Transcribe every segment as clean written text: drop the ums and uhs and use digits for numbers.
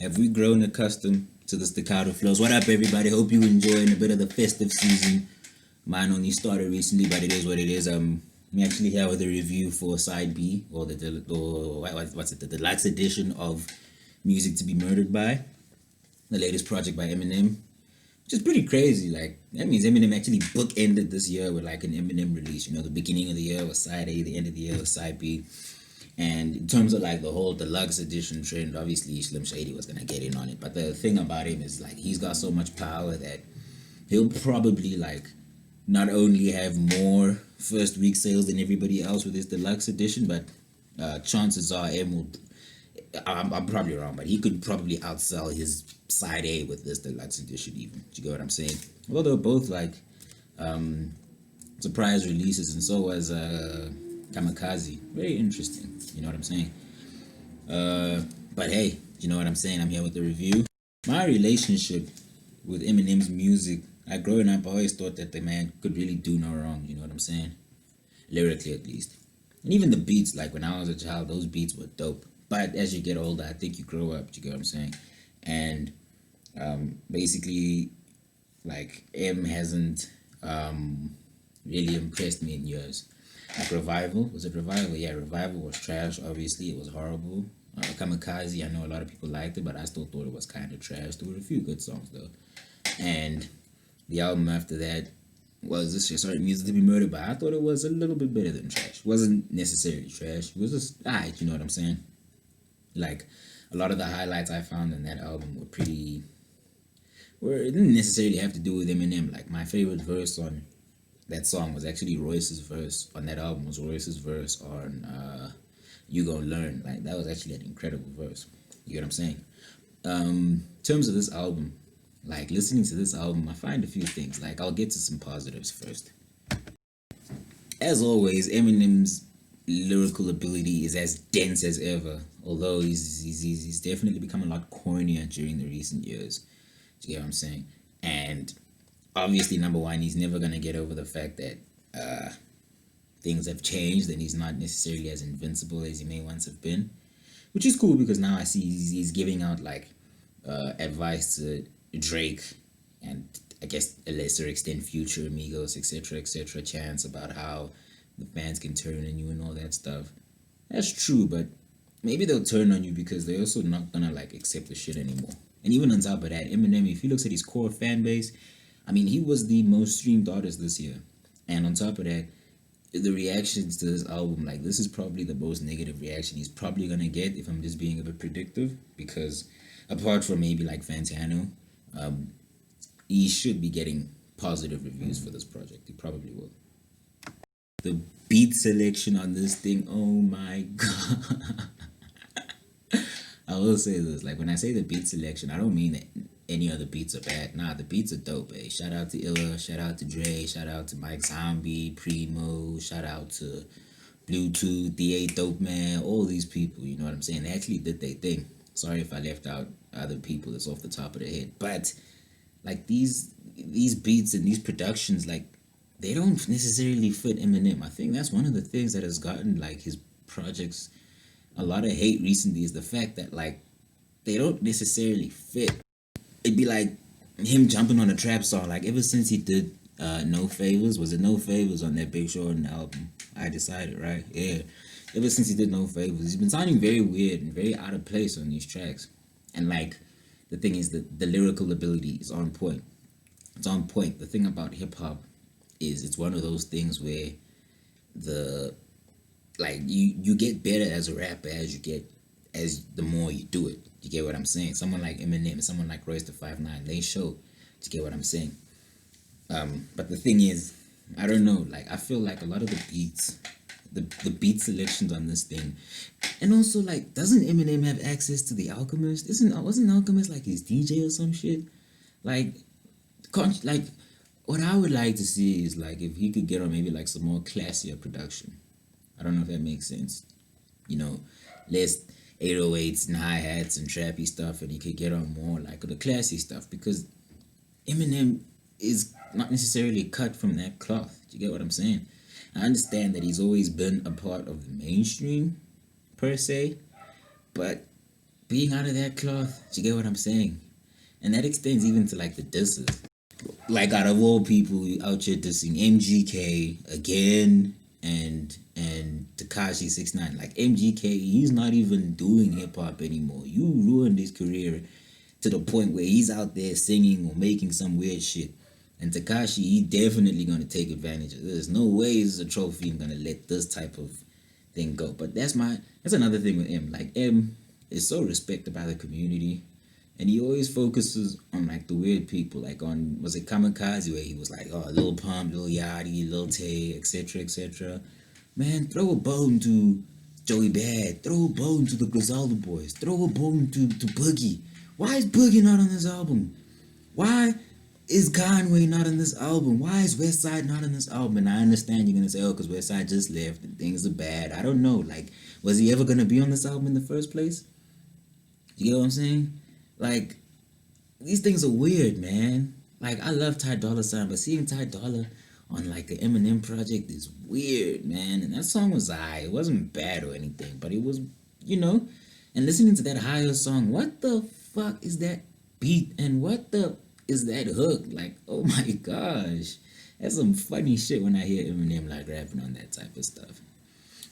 Have we grown accustomed to the staccato flows? What up, everybody? Hope you enjoying a bit of the festive season. Mine only started recently, but it is what it is. I'm actually here with a review for Side B, or what's it, the deluxe edition of Music to Be Murdered By, the latest project by Eminem, which is pretty crazy. Like that means Eminem actually bookended this year with like an Eminem release. You know, the beginning of the year was Side A, the end of the year was Side B. And in terms of like the whole deluxe edition trend, obviously Slim Shady was gonna get in on it. But the thing about him is like he's got so much power that he'll probably like not only have more first week sales than everybody else with his deluxe edition, but chances are M will. I'm probably wrong, but he could probably outsell his side A with this deluxe edition. Even, do you get what I'm saying? Well, they're both like surprise releases, and so was Kamikaze. Very interesting. You know what I'm saying? But hey, you know what I'm saying? I'm here with the review. My relationship with Eminem's music, like growing up, I always thought that the man could really do no wrong. You know what I'm saying? Lyrically, at least. And even the beats, like when I was a child, those beats were dope. But as you get older, I think you grow up. You get what I'm saying? And basically, like M hasn't really impressed me in years. Like Revival, was it Revival? Yeah, Revival was trash. Obviously, it was horrible. Kamikaze, I know a lot of people liked it, but I still thought it was kind of trash. There were a few good songs though. And the album after that was this shit. Sorry, Music to Be Murdered By. I thought it was a little bit better than trash. It wasn't necessarily trash. It was just alright. You know what I'm saying? Like a lot of the highlights I found in that album were pretty. It didn't necessarily have to do with Eminem. Like my favorite verse on that song was actually Royce's verse on that album. Was Royce's verse on "You Gonna Learn." Like that was actually an incredible verse. You get what I'm saying? In terms of this album, like listening to this album, I find a few things. Like I'll get to some positives first. As always, Eminem's lyrical ability is as dense as ever. Although he's definitely become a lot cornier during the recent years. Do you get what I'm saying? And obviously, number one, he's never gonna get over the fact that things have changed and he's not necessarily as invincible as he may once have been, which is cool because now I see he's giving out like advice to Drake and I guess a lesser extent Future, Amigos, etc., chants about how the fans can turn on you and all that stuff. That's true, but maybe they'll turn on you because they're also not gonna like accept the shit anymore. And even on top of that, Eminem, if he looks at his core fan base, I mean, he was the most streamed artist this year. And on top of that, the reactions to this album, like, this is probably the most negative reaction he's probably gonna get if I'm just being a bit predictive. Because apart from maybe like Fantano, he should be getting positive reviews for this project. He probably will. The beat selection on this thing, oh my god. I will say this, like when I say the beat selection, I don't mean that any other beats are bad. Nah, the beats are dope, eh? Shout out to Illa, shout out to Dre, shout out to Mike Zombie, Primo, shout out to Bluetooth, The Dope Man, all these people, you know what I'm saying? They actually did their thing. Sorry if I left out other people that's off the top of the head. But like these beats and these productions, like they don't necessarily fit Eminem. I think that's one of the things that has gotten like his projects a lot of hate recently is the fact that like they don't necessarily fit. It'd be like him jumping on a trap song. Like ever since he did No Favors, was it No Favors on that Big Short album? I decided, right? Yeah. Ever since he did No Favors, he's been sounding very weird and very out of place on these tracks. And like the thing is that the lyrical ability is on point. It's on point. The thing about hip hop is it's one of those things where the like you get better as a rapper as you get as the more you do it. You get what I'm saying? Someone like Eminem, someone like Royce the 5'9", they show. You get what I'm saying? But the thing is, I don't know. Like I feel like a lot of the beats, the beat selections on this thing, and also like, doesn't Eminem have access to the Alchemist? Wasn't Alchemist like his DJ or some shit? Like, like what I would like to see is like if he could get on maybe like some more classier production. I don't know if that makes sense. You know, less 808s and hi-hats and trappy stuff, and he could get on more like the classy stuff because Eminem is not necessarily cut from that cloth. Do you get what I'm saying? I understand that he's always been a part of the mainstream per se, but being out of that cloth. Do you get what I'm saying? And that extends even to like the disses. Like out of all people out here dissing MGK again and Takashi 69. Like MGK, he's not even doing hip hop anymore. You ruined his career to the point where he's out there singing or making some weird shit. And Takashi, he definitely gonna take advantage of this. No way is a trophy gonna let this type of thing go. But that's another thing with M. Like M is so respected by the community, and he always focuses on like the weird people. Like on, was it Kamikaze, where he was like, oh, Lil Pump, Lil Yachty, Lil Tay, etc., etc. Man, throw a bone to Joey Bad. Throw a bone to the Griselda Boys. Throw a bone to Boogie. Why is Boogie not on this album? Why is Conway not on this album? Why is Westside not on this album? And I understand you're gonna say, oh, because Westside just left and things are bad. I don't know. Like, was he ever gonna be on this album in the first place? You get what I'm saying? Like, these things are weird, man. Like, I love Ty Dolla $ign, but seeing Ty Dolla on like the Eminem project is weird, man. And that song was high. It wasn't bad or anything, but it was, and listening to that higher song, what the fuck is that beat and what the is that hook? Like, oh my gosh. That's some funny shit when I hear Eminem like rapping on that type of stuff.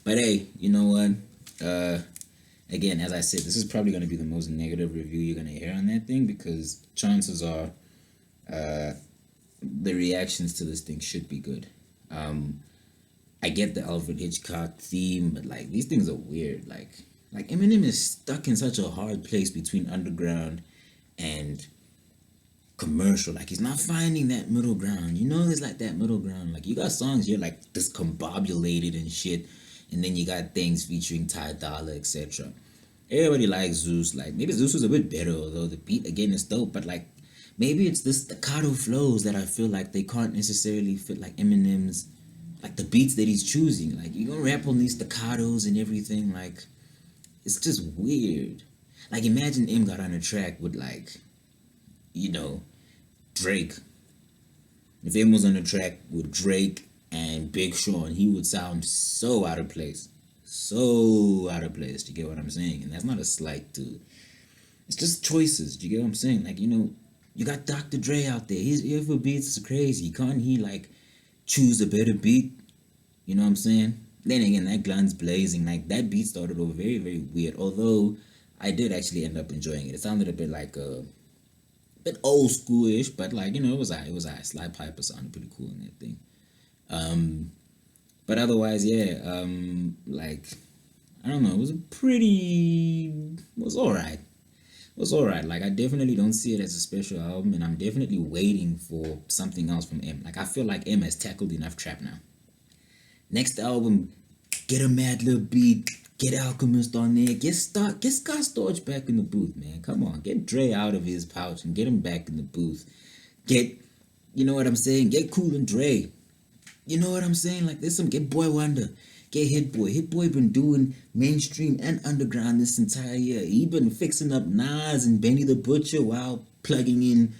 But hey, you know what? Again, as I said, this is probably going to be the most negative review you're going to hear on that thing, because chances are the reactions to this thing should be good. I get the Alfred Hitchcock theme, but like these things are weird. Like Eminem is stuck in such a hard place between underground and commercial. Like, he's not finding that middle ground. There's like that middle ground. Like, you got songs here like discombobulated and shit, and then you got things featuring Ty Dolla, etc. Everybody likes Zeus. Like, maybe Zeus was a bit better, although the beat again is dope. But like, maybe it's the staccato flows that I feel like they can't necessarily fit like Eminem's, like the beats that he's choosing. Like, you gonna rap on these staccatos and everything. Like, it's just weird. Like, imagine M got on a track with like, Drake. If M was on a track with Drake and Big Sean, he would sound so out of place. So out of place. Do you get what I'm saying? And that's not a slight to. It's just choices. Do you get what I'm saying? Like, you got Dr. Dre out there. His ear for beats is crazy. Can't he like choose a better beat? You know what I'm saying? Then again, that Guns Blazing, like that beat started off very, very weird. Although I did actually end up enjoying it. It sounded a bit like a bit old schoolish, but like, it was Sly Piper sounded pretty cool in that thing. But otherwise, yeah, like, I don't know, it was alright. It was alright. Like, I definitely don't see it as a special album, and I'm definitely waiting for something else from M. Like, I feel like M has tackled enough trap now. Next album, get a Mad Lib beat, get Alchemist on there, get Scott Storch back in the booth, man. Come on, get Dre out of his pouch and get him back in the booth. Get, you know what I'm saying? Get Cool and Dre. You know what I'm saying? Like, get Boy Wonder, get Hit Boy. Hit Boy been doing mainstream and underground this entire year. He been fixing up Nas and Benny the Butcher while plugging in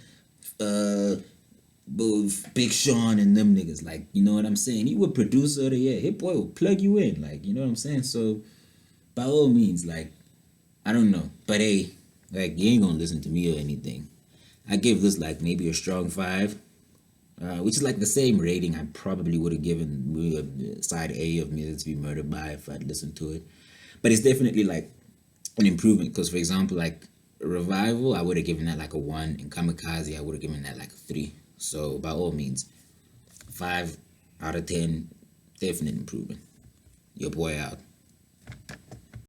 both Big Sean and them niggas. Like, you know what I'm saying? He would producer of the year. Hit Boy will plug you in. Like, you know what I'm saying? So, by all means, like, I don't know. But hey, like, you ain't gonna listen to me or anything. I give this like maybe a strong 5. Which is like the same rating I probably would have given side A of Millions to Be Murdered By if I'd listened to it. But it's definitely like an improvement, because for example, like Revival, I would have given that like a 1, and Kamikaze, I would have given that like a 3. So by all means, 5 out of 10, definite improvement. Your boy out.